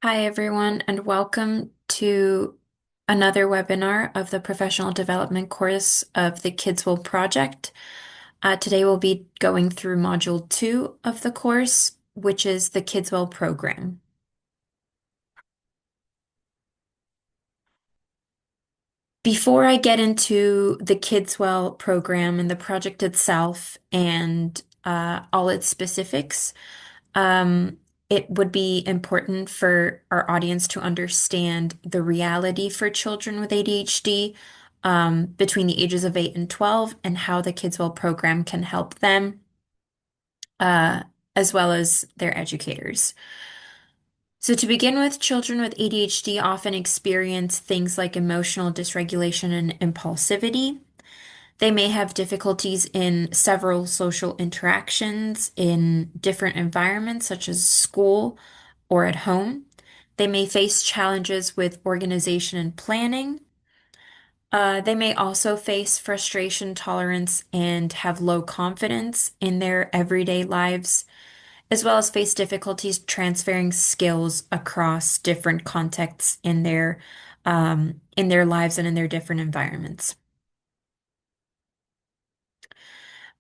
Hi, everyone, and welcome to another webinar of the Professional Development course of the Kidswell project. Today we'll be going through Module 2 of the course, which is the Kidswell program. Before I get into the Kidswell program and the project itself and all its specifics, Um, it would be important for our audience to understand the reality for children with ADHD between the ages of 8 and 12 and how the Kidswell program can help them uh, as well as their educators. So to begin with, children with ADHD often experience things like emotional dysregulation and impulsivity. They may have difficulties in several social interactions in different environments, such as school or at home. They may face challenges with organization and planning. They may also face frustration tolerance and have low confidence in their everyday lives, as well as face difficulties transferring skills across different contexts in their lives and in their different environments.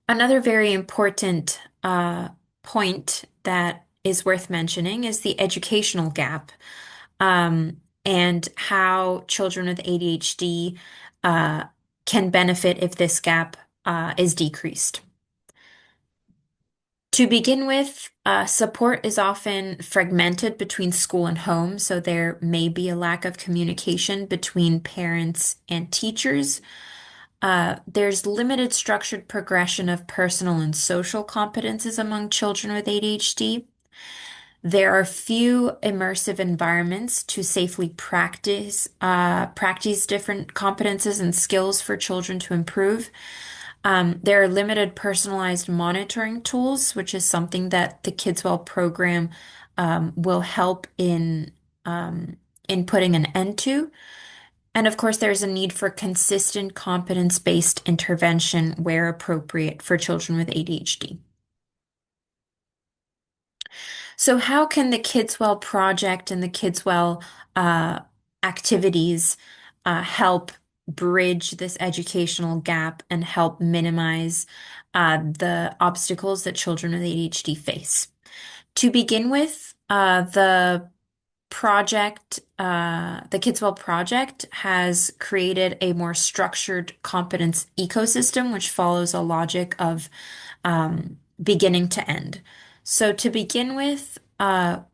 Another very important point that is worth mentioning is the educational gap, and how children with ADHD uh, can benefit if this gap is decreased. To begin with, support is often fragmented between school and home, so there may be a lack of communication between parents and teachers. There's limited structured progression of personal and social competences among children with ADHD. There are few immersive environments to safely practice different competences and skills for children to improve. There are limited personalized monitoring tools, which is something that the Kidswell program will help in putting an end to. And of course, there's a need for consistent competence-based intervention where appropriate for children with ADHD. So how can the Kidswell project and the Kidswell uh, activities help bridge this educational gap and help minimize the obstacles that children with ADHD face? To begin with, the Kidswell project has created a more structured competence ecosystem, which follows a logic of beginning to end. So to begin with,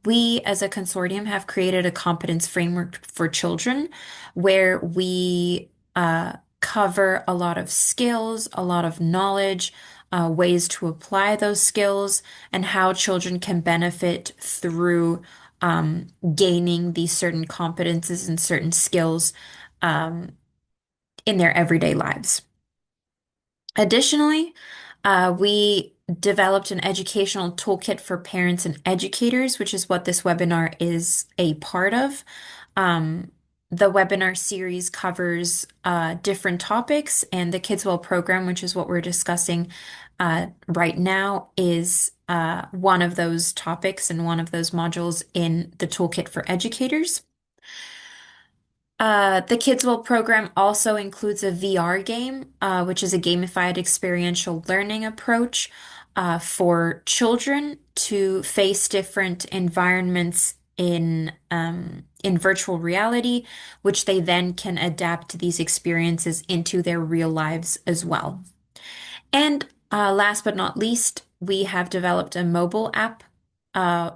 we as a consortium have created a competence framework for children where we cover a lot of skills, a lot of knowledge, ways to apply those skills, and how children can benefit through gaining these certain competences and certain skills um, in their everyday lives. Additionally, we developed an educational toolkit for parents and educators, which is what this webinar is a part of. Um, the webinar series covers different topics, and the Kidswell program, which is what we're discussing right now, is one of those topics and one of those modules in the toolkit for educators. The Kidswell program also includes a VR game, which is a gamified experiential learning approach for children to face different environments in virtual reality, which they then can adapt these experiences into their real lives as well. And last but not least, we have developed a mobile app,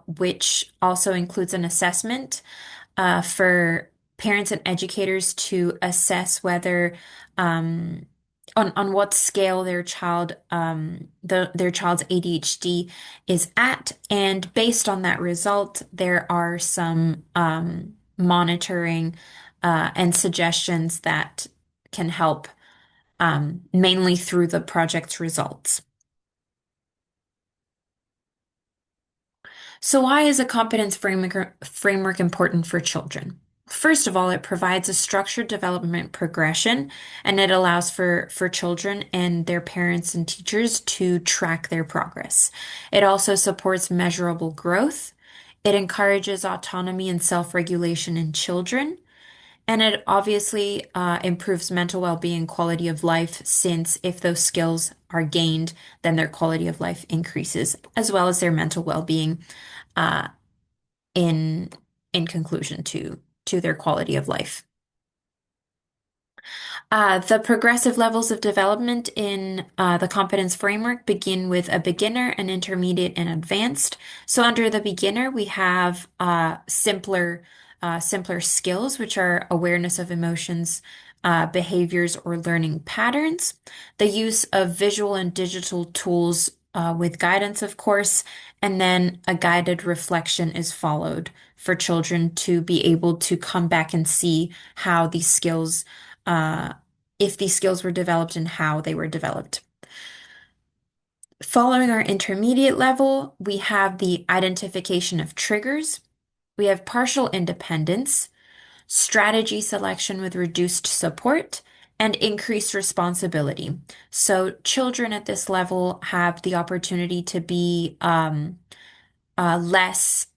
which also includes an assessment for parents and educators to assess whether on what scale their child's ADHD is at, and based on that result, there are some monitoring and suggestions that can help mainly through the project's results. So why is a competence framework important for children? First of all, it provides a structured development progression, and it allows for children and their parents and teachers to track their progress. It also supports measurable growth. It encourages autonomy and self-regulation in children. And it obviously improves mental well-being, quality of life, since if those skills are gained, then their quality of life increases, as well as their mental well-being uh, in in conclusion to their quality of life. The progressive levels of development in the competence framework begin with a beginner, an intermediate, and advanced. So under the beginner, we have simpler skills, which are awareness of emotions, behaviors, or learning patterns. The use of visual and digital tools with guidance, of course, and then a guided reflection is followed for children to be able to come back and see how these skills if these skills were developed and how they were developed. Following our intermediate level, we have the identification of triggers. We have partial independence, strategy selection with reduced support, and increased responsibility. So children at this level have the opportunity to be less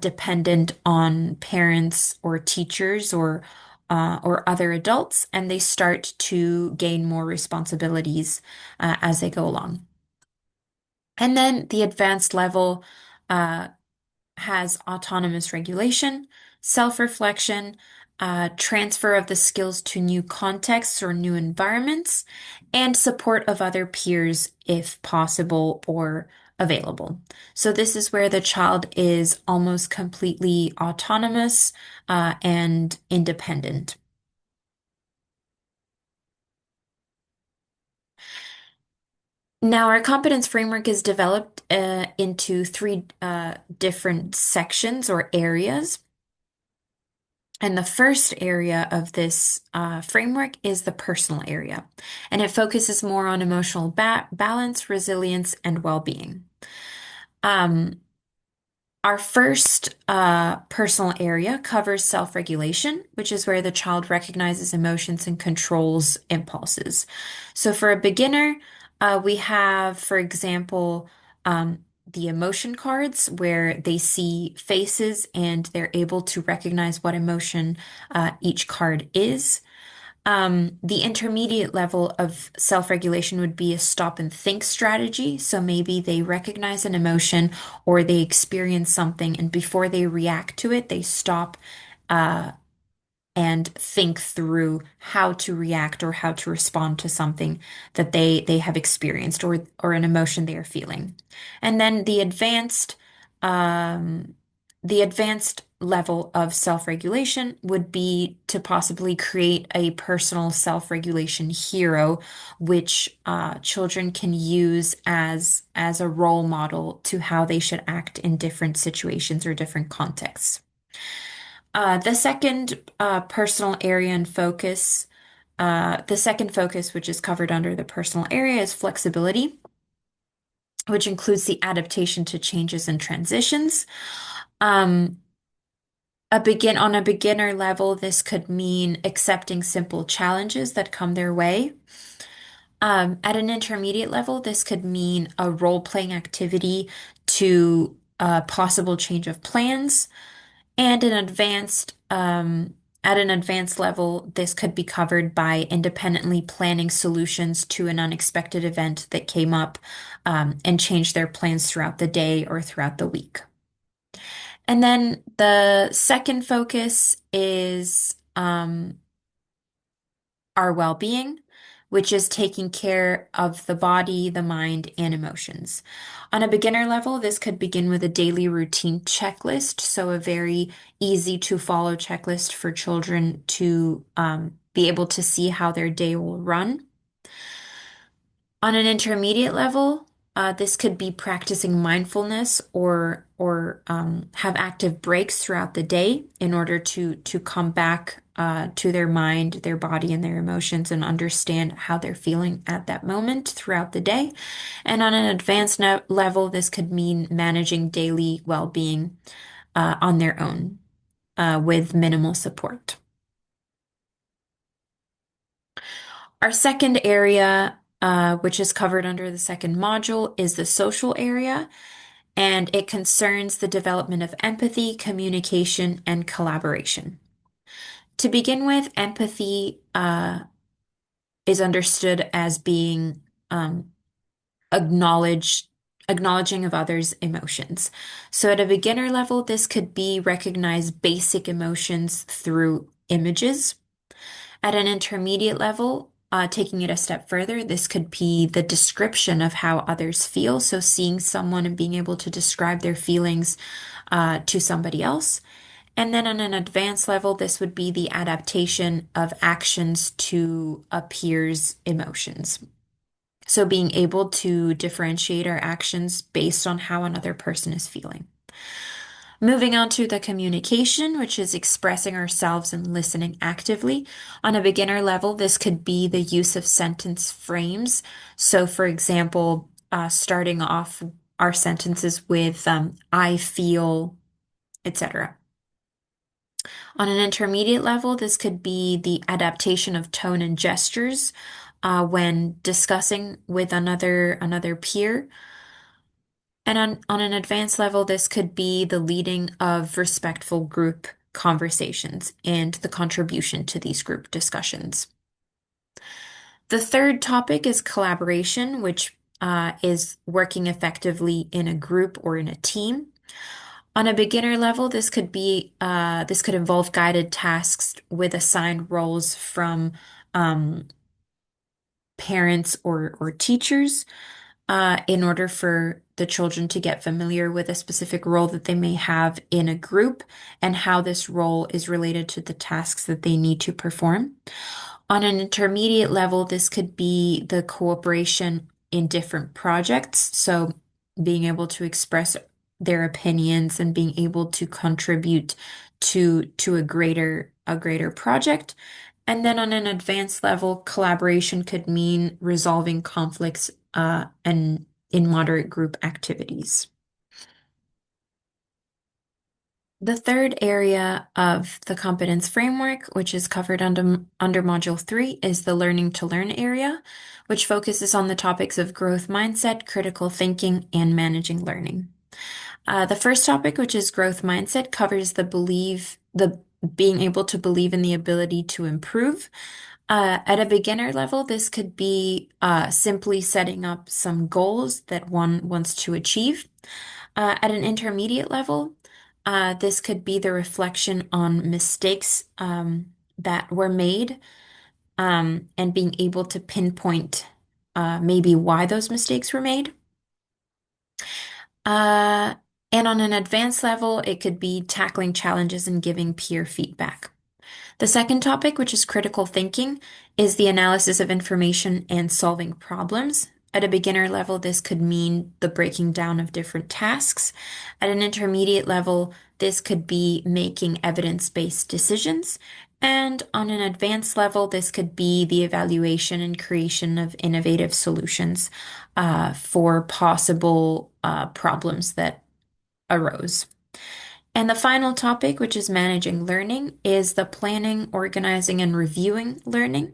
dependent on parents or teachers or other adults, and they start to gain more responsibilities as they go along. And then the advanced level uh, has autonomous regulation, self-reflection, transfer of the skills to new contexts or new environments, and support of other peers if possible or available. So this is where the child is almost completely autonomous, and independent. Now, our competence framework is developed into three different sections or areas. And the first area of this framework is the personal area, and it focuses more on emotional balance, resilience, and well-being. Um, our first personal area covers self-regulation, which is where the child recognizes emotions and controls impulses. So for a beginner, we have, for example, the emotion cards where they see faces and they're able to recognize what emotion each card is. The intermediate level of self-regulation would be a stop and think strategy. So maybe they recognize an emotion or they experience something, and before they react to it, they stop uh, and think through how to react or how to respond to something that they have experienced or an emotion they are feeling. And then um, the advanced level of self-regulation would be to possibly create a personal self-regulation hero, which children can use as a role model to how they should act in different situations or different contexts. The second personal area and focus, the second focus, which is covered under the personal area, is flexibility, which includes the adaptation to changes and transitions. Um, on a beginner level, this could mean accepting simple challenges that come their way. At an intermediate level, this could mean a role-playing activity to a possible change of plans. And at an advanced level, this could be covered by independently planning solutions to an unexpected event that came up, and change their plans throughout the day or throughout the week. And then the second focus is our well-being, which is taking care of the body, the mind, and emotions. On a beginner level, this could begin with a daily routine checklist, so a very easy to follow checklist for children to be able to see how their day will run. On an intermediate level, this could be practicing mindfulness or have active breaks throughout the day in order to come back to their mind, their body, and their emotions and understand how they're feeling at that moment throughout the day. And on an advanced level, this could mean managing daily well-being on their own with minimal support. Our second area, which is covered under the second module, is the social area. and it concerns the development of empathy, communication, and collaboration. To begin with, empathy is understood as being um, acknowledge acknowledging of others' emotions. So at a beginner level, this could be recognize basic emotions through images. At an intermediate level, taking it a step further, this could be the description of how others feel. So seeing someone and being able to describe their feelings to somebody else. And then on an advanced level, this would be the adaptation of actions to a peer's emotions. So being able to differentiate our actions based on how another person is feeling. Moving on to the communication, which is expressing ourselves and listening actively. On a beginner level, this could be the use of sentence frames. So, for example, starting off our sentences with I feel, etc. On an intermediate level, this could be the adaptation of tone and gestures when discussing with another peer. And on an advanced level, this could be the leading of respectful group conversations and the contribution to these group discussions. The third topic is collaboration, which is working effectively in a group or in a team. On a beginner level, this could involve guided tasks with assigned roles from um, parents or teachers in order for the children to get familiar with a specific role that they may have in a group and how this role is related to the tasks that they need to perform. On an intermediate level, this could be the cooperation in different projects. So being able to express their opinions and being able to contribute to a greater project. And then on an advanced level, collaboration could mean resolving conflicts and in moderate group activities. The third area of the competence framework, which is covered under Module 3, is the learning to learn area, which focuses on the topics of growth mindset, critical thinking, and managing learning. The first topic, which is growth mindset, covers the being able to believe in the ability to improve. At a beginner level, this could be simply setting up some goals that one wants to achieve. At an intermediate level, this could be the reflection on mistakes that were made and being able to pinpoint maybe why those mistakes were made. Uh, and on an advanced level, it could be tackling challenges and giving peer feedback. The second topic, which is critical thinking, is the analysis of information and solving problems. At a beginner level, this could mean the breaking down of different tasks. At an intermediate level, this could be making evidence-based decisions. And on an advanced level, this could be the evaluation and creation of innovative solutions for possible problems that arose. And the final topic, which is managing learning, is the planning, organizing, and reviewing learning,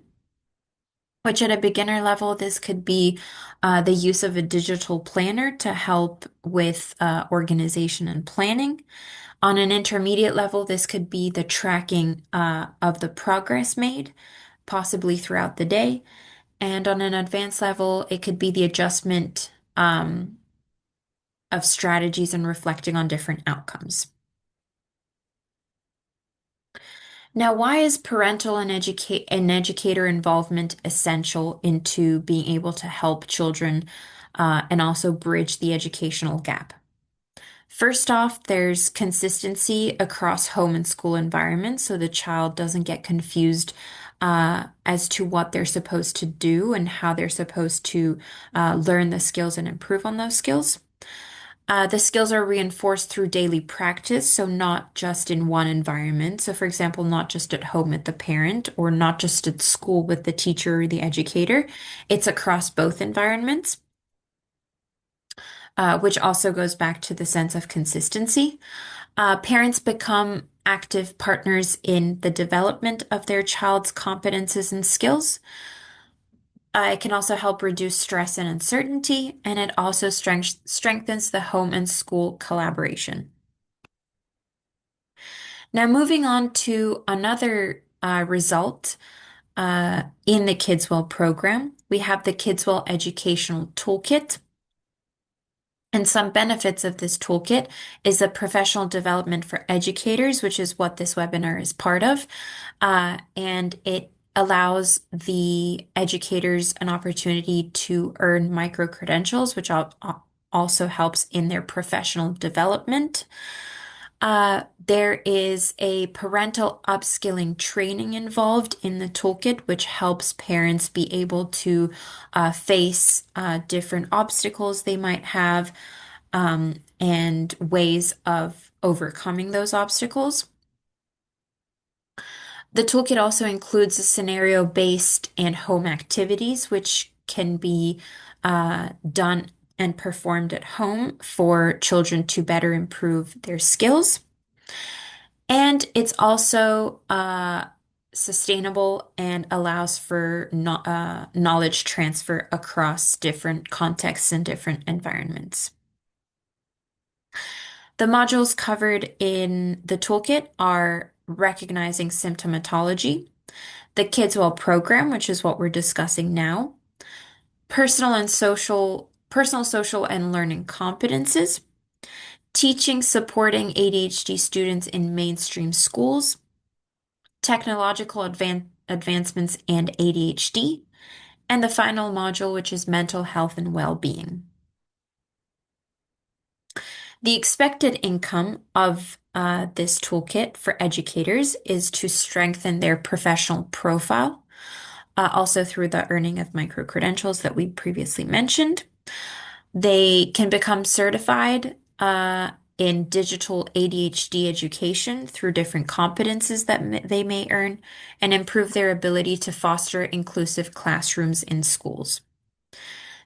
which at a beginner level, this could be the use of a digital planner to help with organization and planning. On an intermediate level, this could be the tracking of the progress made, possibly throughout the day. And on an advanced level, it could be the adjustment of strategies and reflecting on different outcomes. Now, why is parental and educator involvement essential into being able to help children and also bridge the educational gap? First off, there's consistency across home and school environments, so the child doesn't get confused as to what they're supposed to do and how they're supposed to learn the skills and improve on those skills. The skills are reinforced through daily practice, so not just in one environment. So, for example, not just at home with the parent or not just at school with the teacher or the educator. It's across both environments, which also goes back to the sense of consistency. Parents become active partners in the development of their child's competences and skills. It can also help reduce stress and uncertainty, and it also strengthens the home and school collaboration. Now, moving on to another result in the Kidswell program, we have the Kidswell Educational Toolkit. And some benefits of this toolkit is the professional development for educators, which is what this webinar is part of. And it allows the educators an opportunity to earn micro credentials, which also helps in their professional development. There is a parental upskilling training involved in the toolkit, which helps parents be able to face different obstacles they might have and ways of overcoming those obstacles. The toolkit also includes a scenario-based and home activities, which can be done and performed at home for children to better improve their skills. And it's also sustainable and allows for knowledge transfer across different contexts and different environments. The modules covered in the toolkit are recognizing symptomatology, the Kidswell program, which is what we're discussing now, personal, social, and learning competences, teaching, supporting ADHD students in mainstream schools, technological advancements and ADHD, and the final module, which is mental health and well-being. The expected income of this toolkit for educators is to strengthen their professional profile, also through the earning of micro-credentials that we previously mentioned. They can become certified in digital ADHD education through different competences that they may earn and improve their ability to foster inclusive classrooms in schools.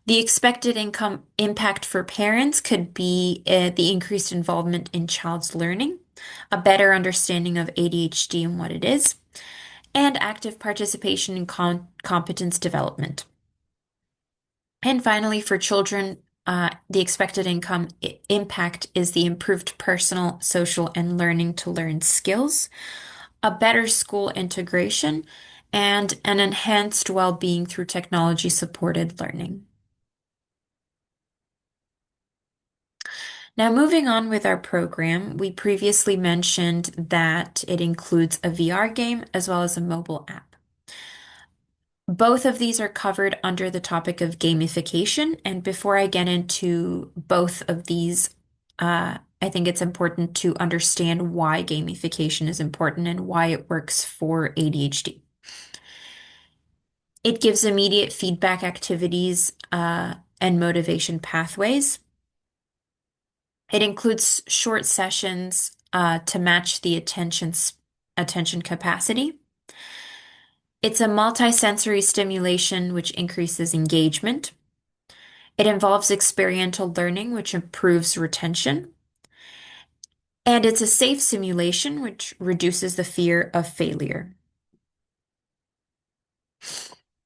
The expected income impact for parents could be the increased involvement in child's learning, a better understanding of ADHD and what it is, and active participation in competence development. And finally, for children, the expected income impact is the improved personal, social, and learning to learn skills, a better school integration, and an enhanced well-being through technology-supported learning. Now, moving on with our program, we previously mentioned that it includes a VR game as well as a mobile app. Both of these are covered under the topic of gamification. And before I get into both of these, I think it's important to understand why gamification is important and why it works for ADHD. It gives immediate feedback activities and motivation pathways. It includes short sessions to match the attention capacity. It's a multisensory stimulation which increases engagement. It involves experiential learning, which improves retention. And it's a safe simulation, which reduces the fear of failure.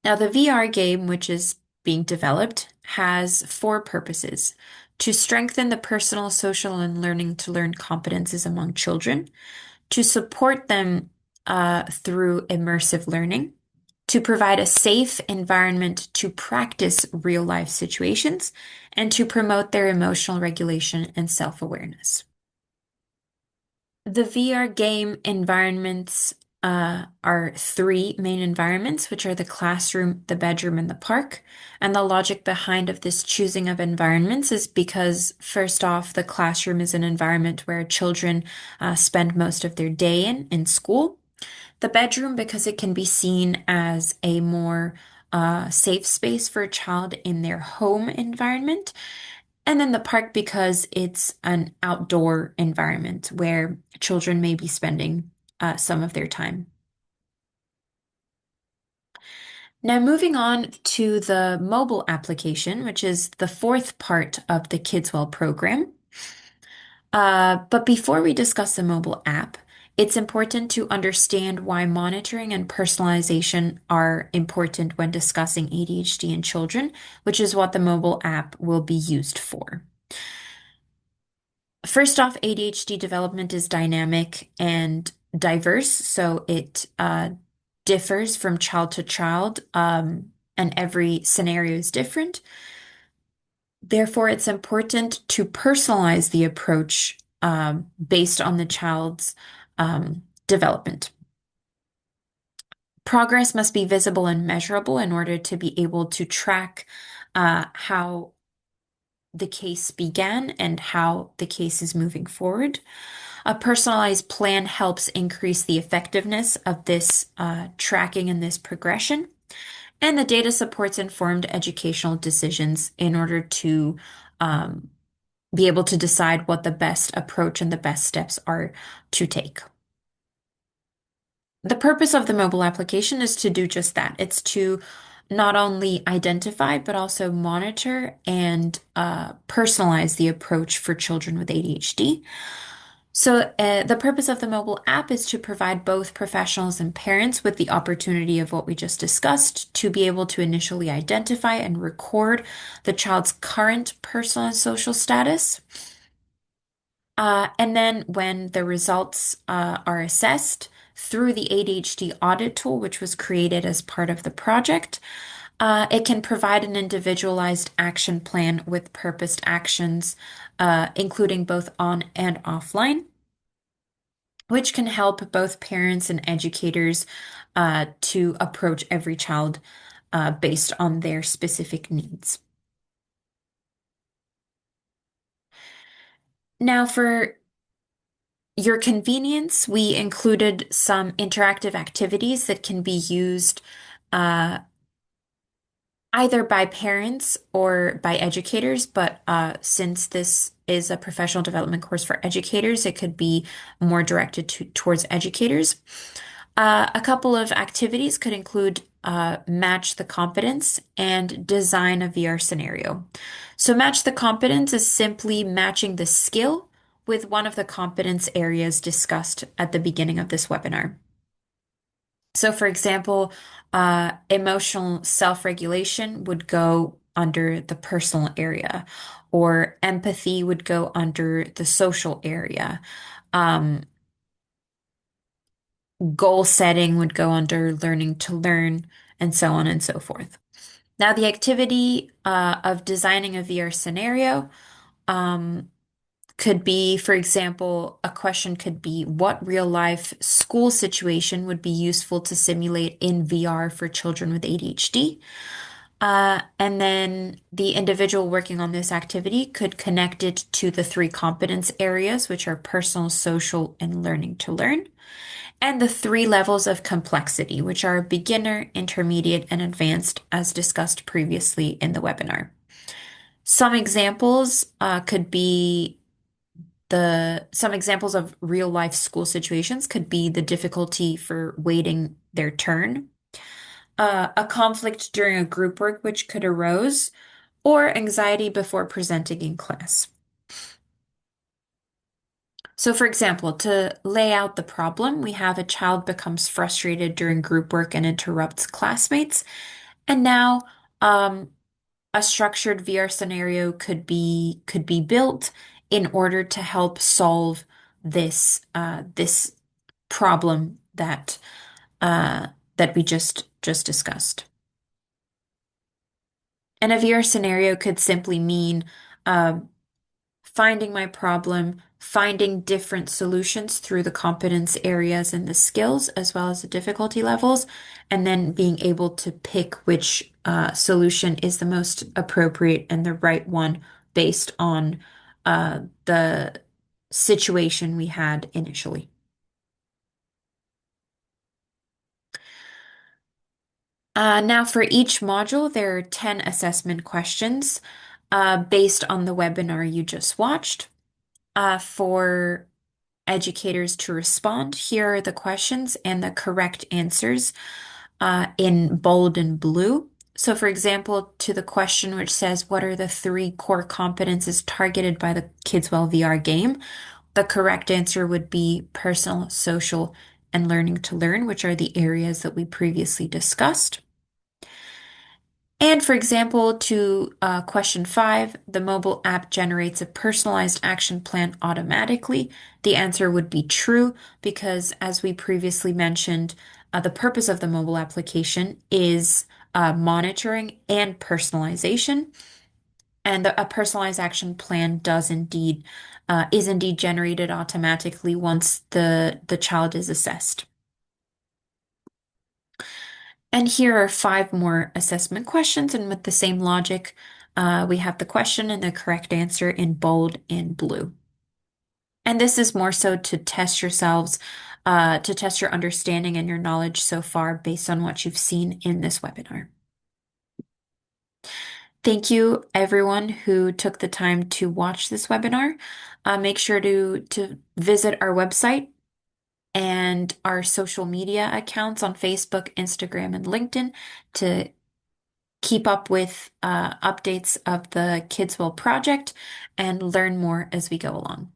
Now, the VR game, which is being developed, has four purposes: to strengthen the personal, social, and learning to learn competences among children, to support them through immersive learning, to provide a safe environment to practice real-life situations, and to promote their emotional regulation and self-awareness. The VR game environments are three main environments, which are the classroom, the bedroom, and the park. And the logic behind of this choosing of environments is because, first off, the classroom is an environment where children spend most of their day in school. The bedroom, because it can be seen as a more safe space for a child in their home environment. And then the park, because it's an outdoor environment where children may be spending some of their time. Now, moving on to the mobile application, which is the fourth part of the Kidswell program. But before we discuss the mobile app, It's important to understand why monitoring and personalization are important when discussing ADHD in children, which is what the mobile app will be used for. First off, ADHD development is dynamic and diverse, so it differs from child to child, and every scenario is different. Therefore, it's important to personalize the approach based on the child's development. Progress must be visible and measurable in order to be able to track how the case began and how the case is moving forward. A personalized plan helps increase the effectiveness of this tracking and this progression. And the data supports informed educational decisions in order to um, be able to decide what the best approach and the best steps are to take. The purpose of the mobile application is to do just that. It's to not only identify, but also monitor and personalize the approach for children with ADHD. So, the purpose of the mobile app is to provide both professionals and parents with the opportunity of what we just discussed to be able to initially identify and record the child's current personal and social status. And then when the results are assessed through the ADHD audit tool, which was created as part of the project, it can provide an individualized action plan with purposed actions, including both on and offline, which can help both parents and educators to approach every child based on their specific needs. Now, for your convenience, we included some interactive activities that can be used uh, either by parents or by educators, but since this is a professional development course for educators, it could be more directed towards educators. A couple of activities could include match the competence and design a VR scenario. So, match the competence is simply matching the skill with one of the competence areas discussed at the beginning of this webinar. So, for example, emotional self-regulation would go under the personal area, or empathy would go under the social area. Um, Goal setting would go under learning to learn, and so on and so forth. Now, the activity of designing a VR scenario um, could be, for example, a question could be, what real life school situation would be useful to simulate in VR for children with ADHD? And then the individual working on this activity could connect it to the three competence areas, which are personal, social, and learning to learn, and the three levels of complexity, which are beginner, intermediate, and advanced, as discussed previously in the webinar. Some examples could be some examples of real life school situations could be the difficulty for waiting their turn, a conflict during a group work which could arise, or anxiety before presenting in class. So, for example, to lay out the problem, we have a child becomes frustrated during group work and interrupts classmates. And now, um, a structured VR scenario could be built in order to help solve this problem uh, that we just discussed. And a VR scenario could simply mean uh, finding my problem, finding different solutions through the competence areas and the skills, as well as the difficulty levels, and then being able to pick which solution is the most appropriate and the right one based on the situation we had initially. Now, for each module, there are 10 assessment questions based on the webinar you just watched. For educators to respond, here are the questions and the correct answers in bold and blue. So, for example, to the question which says, what are the three core competences targeted by the Kidswell VR game? The correct answer would be personal, social, and learning to learn, which are the areas that we previously discussed. And for example, to question five, the mobile app generates a personalized action plan automatically. The answer would be true because, as we previously mentioned, the purpose of the mobile application is monitoring and personalization. And a personalized action plan does indeed is indeed generated automatically once the child is assessed. And here are five more assessment questions, and with the same logic, we have the question and the correct answer in bold and blue. And this is more so to test yourselves, to test your understanding and your knowledge so far based on what you've seen in this webinar. Thank you, everyone who took the time to watch this webinar. Make sure to visit our website and our social media accounts on Facebook, Instagram, and LinkedIn to keep up with updates of the Kidswell project and learn more as we go along.